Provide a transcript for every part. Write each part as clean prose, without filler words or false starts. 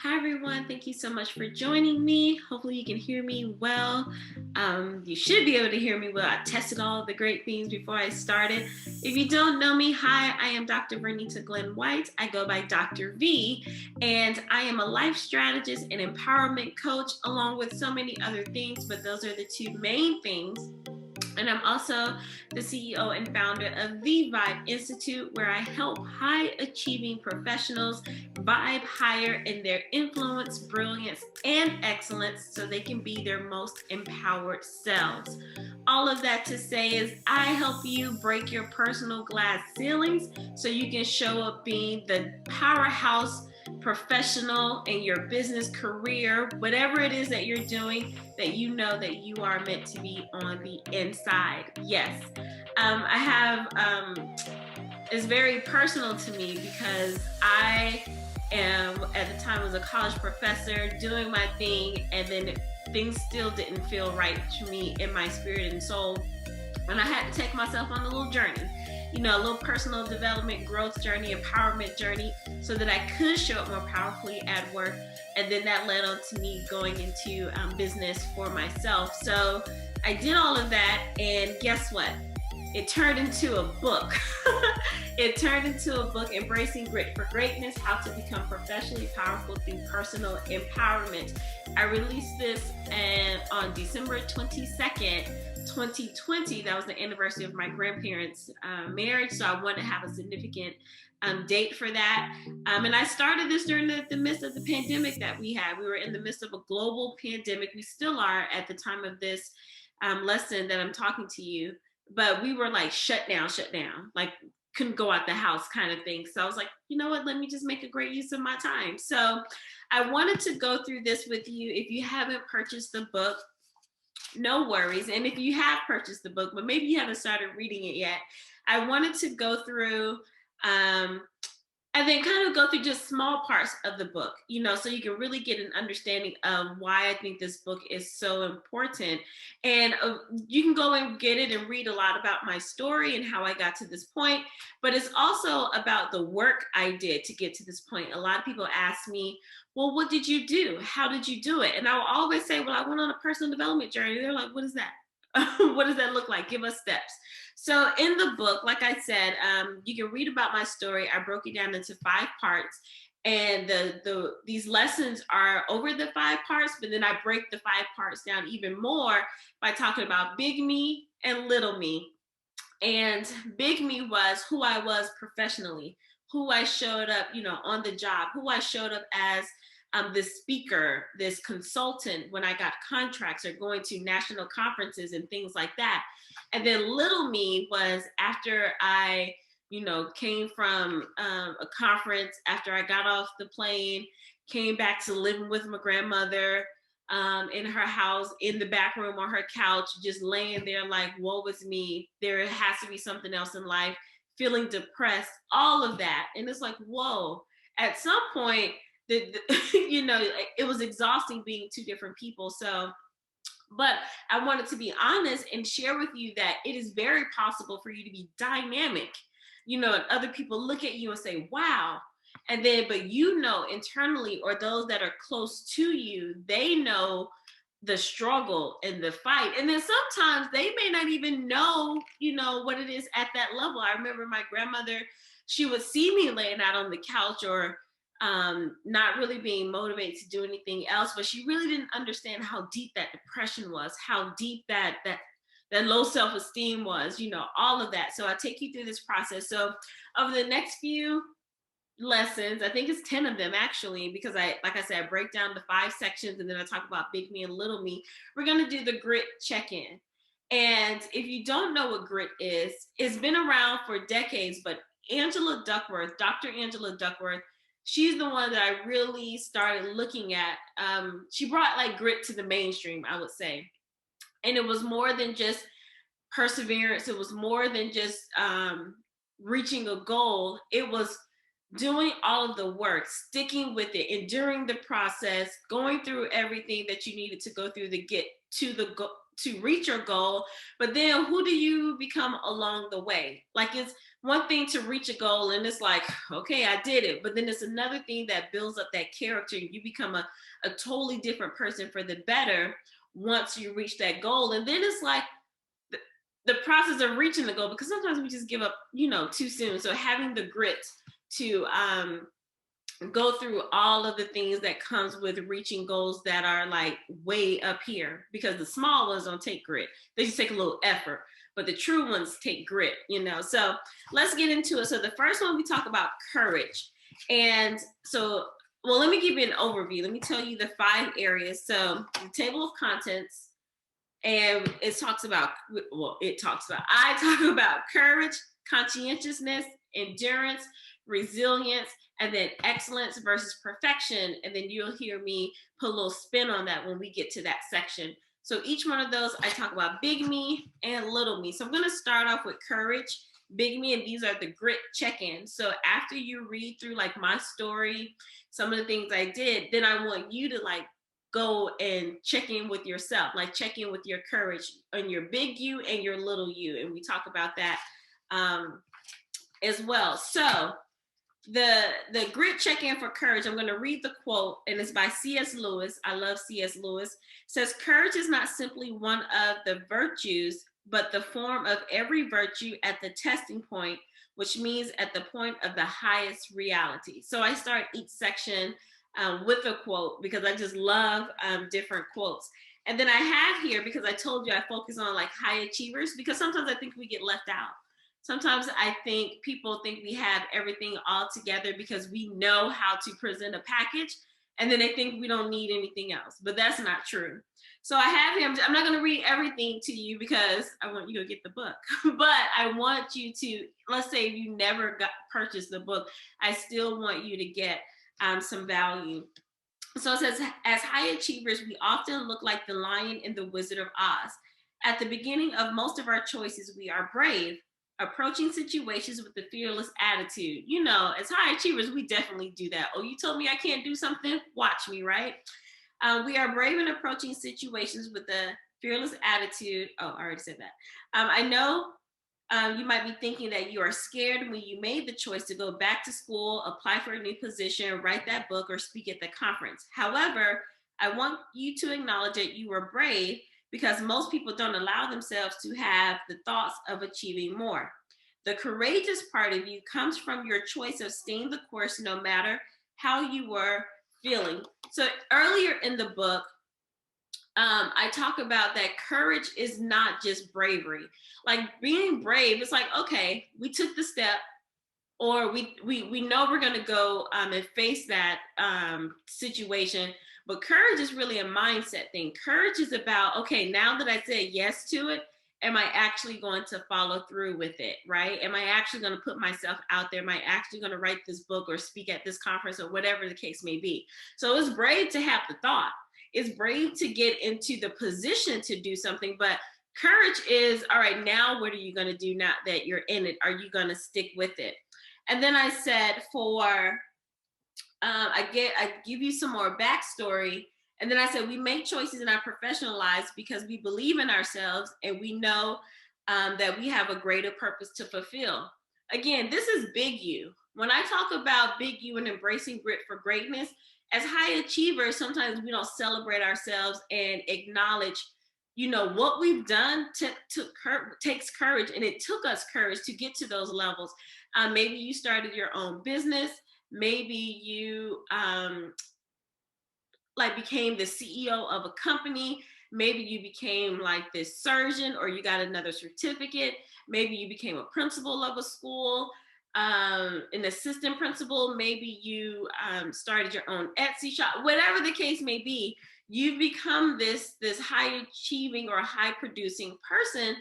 Hi, everyone. Thank you so much for joining me. Hopefully, you can hear me well. You should be able to hear me well. I tested all the great things before I started. If you don't know me, hi, I am Dr. Vernita Glenn White. I go by Dr. V, and I am a life strategist and empowerment coach, along with so many other things, but those are the two main things. And I'm also the CEO and founder of the Vibe Institute, where I help high achieving professionals vibe higher in their influence, brilliance, and excellence so they can be their most empowered selves. All of that to say is, I help you break your personal glass ceilings so you can show up being the powerhouse professional in your business career, whatever it is that you're doing, that you know that you are meant to be on the inside. Yes. I have, it's very personal to me because I am, at the time, was a college professor doing my thing, and then things still didn't feel right to me in my spirit and soul. And I had to take myself on a little journey, a little personal development, growth journey, empowerment journey, so that I could show up more powerfully at work. And then that led on to me going into business for myself. So I did all of that, and guess what? It turned into a book. It turned into a book, Embracing Grit for Greatness, How to Become Professionally Powerful Through Personal Empowerment. I released this on December 22nd, 2020. That was the anniversary of my grandparents' marriage, so I wanted to have a significant date for that. And I started this during the midst of the pandemic that we had. We were in the midst of a global pandemic. We still are at the time of this lesson that I'm talking to you. But we were like shut down, like couldn't go out the house kind of thing. So I was like, you know what, let me just make a great use of my time. So I wanted to go through this with you. If you haven't purchased the book, no worries. And if you have purchased the book, but maybe you haven't started reading it yet, I wanted to go through and then kind of go through just small parts of the book, so you can really get an understanding of why I think this book is so important. And you can go and get it and read a lot about my story and how I got to this point, but it's also about the work I did to get to this point. A lot of people ask me, well, what did you do? How did you do it? And I will always say, well, I went on a personal development journey. They're like, what is that? What does that look like? Give us steps. So in the book, like I said, you can read about my story. I broke it down into 5 parts, and these lessons are over the 5 parts, but then I break the 5 parts down even more by talking about big me and little me. And big me was who I was professionally, who I showed up, on the job, who I showed up as this speaker, this consultant when I got contracts or going to national conferences and things like that. And then little me was after I, came from a conference, after I got off the plane, came back to living with my grandmother in her house, in the back room on her couch, just laying there like, woe is me. There has to be something else in life, feeling depressed, all of that. And it's like, whoa, at some point, it was exhausting being 2 different people. So, but I wanted to be honest and share with you that it is very possible for you to be dynamic, and other people look at you and say, wow. And then, but internally, or those that are close to you, they know the struggle and the fight. And then sometimes they may not even know, what it is at that level. I remember my grandmother, she would see me laying out on the couch or not really being motivated to do anything else, but she really didn't understand how deep that depression was, how deep that low self-esteem was, all of that. So I take you through this process. So over the next few lessons, I think it's 10 of them actually, because like I said, I break down the 5 sections and then I talk about big me and little me. We're going to do the grit check-in. And if you don't know what grit is, it's been around for decades, but Dr. Angela Duckworth, she's the one that I really started looking at. She brought like grit to the mainstream, I would say. And it was more than just perseverance. It was more than just reaching a goal. It was doing all of the work, sticking with it, enduring the process, going through everything that you needed to go through to get to the to reach your goal. But then who do you become along the way? Like, it's one thing to reach a goal and it's like, okay, I did it. But then it's another thing that builds up that character. You become a totally different person for the better once you reach that goal. And then it's like the, the process of reaching the goal, because sometimes we just give up, too soon. So having the grit to go through all of the things that comes with reaching goals that are like way up here, because the small ones don't take grit, they just take a little effort, but the true ones take grit. So let's get into it. So the first one, we talk about courage. And so, well, let me give you an overview. Let me tell you the 5 areas. So the table of contents, and it talks about, I talk about courage, conscientiousness, endurance, resilience, and then excellence versus perfection. And then you'll hear me put a little spin on that when we get to that section. So each one of those, I talk about big me and little me. So I'm going to start off with courage, big me, and these are the grit check-ins. So after you read through like my story, some of the things I did, then I want you to like go and check in with yourself, like check in with your courage and your big you and your little you. And we talk about that as well. So the grit check-in for courage, I'm going to read the quote, and it's by C.S. Lewis. I love C.S. Lewis. It says, courage is not simply one of the virtues, but the form of every virtue at the testing point, which means at the point of the highest reality. So I start each section with a quote because I just love different quotes. And then I have here, because I told you I focus on like high achievers, because sometimes I think we get left out. Sometimes I think people think we have everything all together because we know how to present a package, and then they think we don't need anything else. But that's not true. So I have here, I'm not going to read everything to you because I want you to get the book. But I want you to, let's say if you never purchased the book, I still want you to get some value. So it says, as high achievers, we often look like the lion in the Wizard of Oz. At the beginning of most of our choices, we are brave, approaching situations with a fearless attitude. As high achievers, we definitely do that. Oh, you told me I can't do something? Watch me, right? We are brave in approaching situations with a fearless attitude. Oh, I already said that. I know you might be thinking that you are scared when you made the choice to go back to school, apply for a new position, write that book, or speak at the conference. However, I want you to acknowledge that you were brave because most people don't allow themselves to have the thoughts of achieving more. The courageous part of you comes from your choice of staying the course no matter how you were feeling. So earlier in the book, I talk about that courage is not just bravery. Like being brave, it's like, okay, we took the step, or we know we're going to go and face that situation. But courage is really a mindset thing. Courage is about, okay, now that I said yes to it, am I actually going to follow through with it, right? Am I actually going to put myself out there? Am I actually going to write this book or speak at this conference or whatever the case may be? So it's brave to have the thought. It's brave to get into the position to do something, but courage is, all right, now what are you going to do now that you're in it? Are you going to stick with it? And then I said I give you some more backstory. And then I said, we make choices in our professional lives because we believe in ourselves and we know that we have a greater purpose to fulfill. Again, this is big you. When I talk about big you and embracing grit for greatness, as high achievers, sometimes we don't celebrate ourselves and acknowledge, what we've done takes courage, and it took us courage to get to those levels. Maybe you started your own business. Maybe you became the CEO of a company. Maybe you became like this surgeon, or you got another certificate. Maybe you became a principal of a school, an assistant principal. Maybe you started your own Etsy shop. Whatever the case may be, you've become this high achieving or high producing person.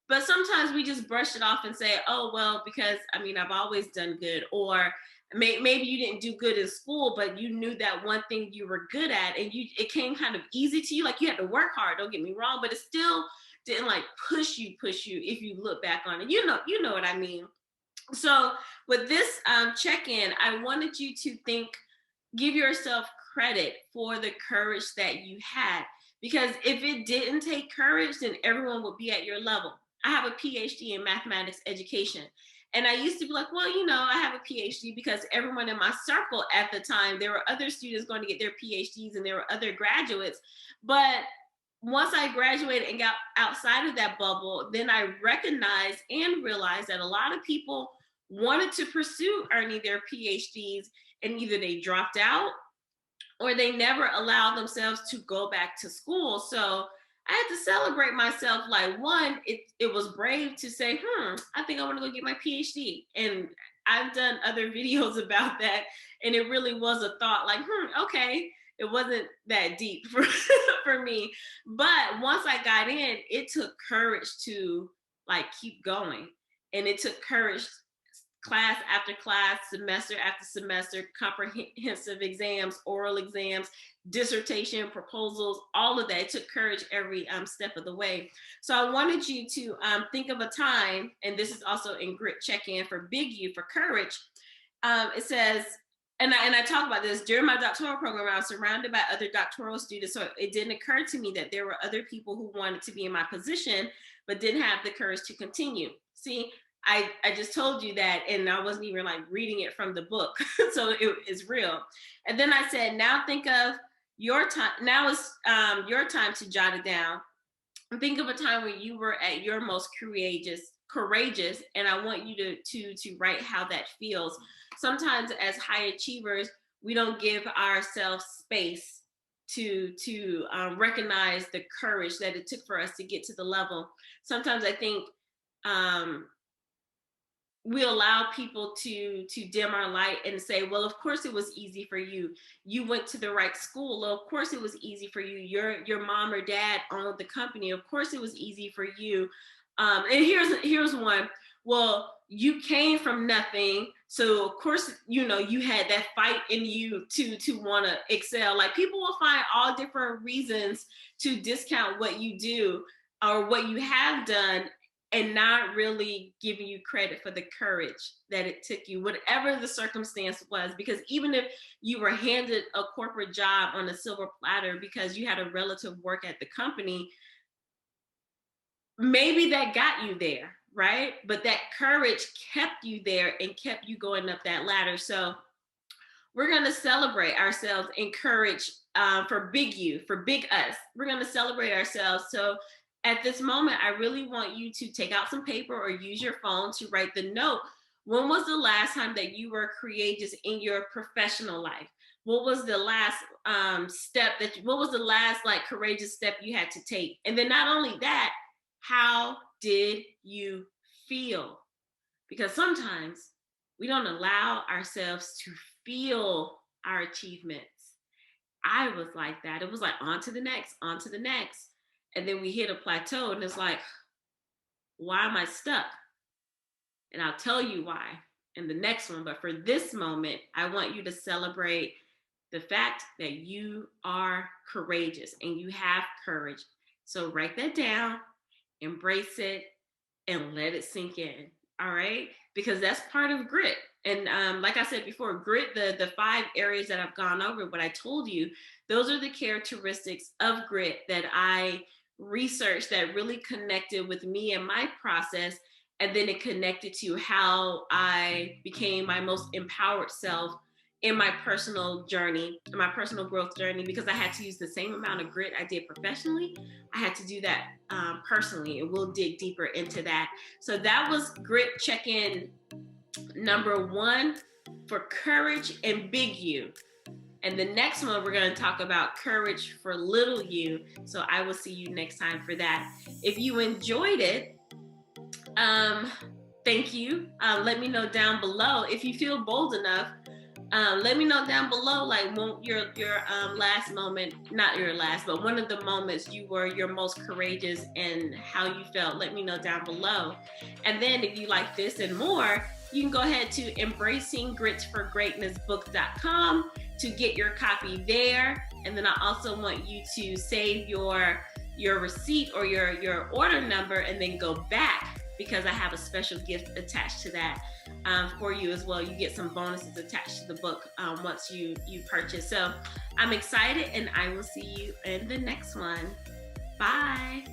But sometimes we just brush it off and say, oh, well, because I've always done good. Or maybe you didn't do good in school, but you knew that one thing you were good at, and it came kind of easy to you. Like you had to work hard, don't get me wrong, but it still didn't like push you if you look back on it. You know what I mean? So with this check-in, I wanted you to give yourself credit for the courage that you had. Because if it didn't take courage, then everyone would be at your level. I have a PhD in mathematics education. And I used to be like, well, you know, I have a PhD, because everyone in my circle at the time, there were other students going to get their PhDs and there were other graduates. But once I graduated and got outside of that bubble, then I recognized and realized that a lot of people wanted to pursue earning their PhDs, and either they dropped out or they never allowed themselves to go back to school. So I had to celebrate myself. Like, one, it was brave to say, I think I want to go get my PhD. And I've done other videos about that. And it really was a thought like, okay, it wasn't that deep for, for me. But once I got in, it took courage to like keep going. And it took courage, class after class, semester after semester, comprehensive exams, oral exams, dissertation, proposals, all of that. It took courage every step of the way. So I wanted you to think of a time, and this is also in Grit Check-In for Big U for courage. It says, and I talk about this during my doctoral program, I was surrounded by other doctoral students. So it didn't occur to me that there were other people who wanted to be in my position, but didn't have the courage to continue. See, I just told you that, and I wasn't even like reading it from the book. So it is real. And then I said, now think of your time. Now is your time to jot it down. And think of a time when you were at your most courageous, and I want you to write how that feels. Sometimes as high achievers, we don't give ourselves space to recognize the courage that it took for us to get to the level. Sometimes I think we allow people to dim our light and say, well, of course it was easy for you. You went to the right school. Well, of course it was easy for you. Your mom or dad owned the company. Of course it was easy for you. And here's one. Well, you came from nothing. So of course, you know, you had that fight in you to want to excel. Like, people will find all different reasons to discount what you do or what you have done, and not really giving you credit for the courage that it took you, whatever the circumstance was. Because even if you were handed a corporate job on a silver platter because you had a relative work at the company, maybe that got you there, right? But that courage kept you there and kept you going up that ladder. So we're going to celebrate ourselves, encourage for Big U, for Big Us. We're going to celebrate ourselves. So at this moment, I really want you to take out some paper or use your phone to write the note. When was the last time that you were courageous in your professional life? What was the last what was the last like courageous step you had to take? And then not only that, how did you feel? Because sometimes we don't allow ourselves to feel our achievements. I was like that. It was like on to the next, on to the next. And then we hit a plateau and it's like, why am I stuck? And I'll tell you why in the next one. But for this moment, I want you to celebrate the fact that you are courageous and you have courage. So write that down, embrace it, and let it sink in. All right? Because that's part of grit. And like I said before, grit, the 5 areas that I've gone over, what I told you, those are the characteristics of grit that I researched that really connected with me and my process. And then it connected to how I became my most empowered self in my personal journey, in my personal growth journey, because I had to use the same amount of grit I did professionally. I had to do that personally, and we'll dig deeper into that. So that was Grit Check-In number 1 for courage and Big U. And the next one, we're going to talk about courage for little u. So I will see you next time for that. If you enjoyed it, thank you. Let me know down below. If you feel bold enough, let me know down below, like, your last moment, not your last, but one of the moments you were your most courageous and how you felt. Let me know down below. And then if you like this and more, you can go ahead to embracinggritsforgreatnessbook.com to get your copy there. And then I also want you to save your receipt or your order number and then go back, because I have a special gift attached to that for you as well. You get some bonuses attached to the book once you purchase. So I'm excited, and I will see you in the next one. Bye.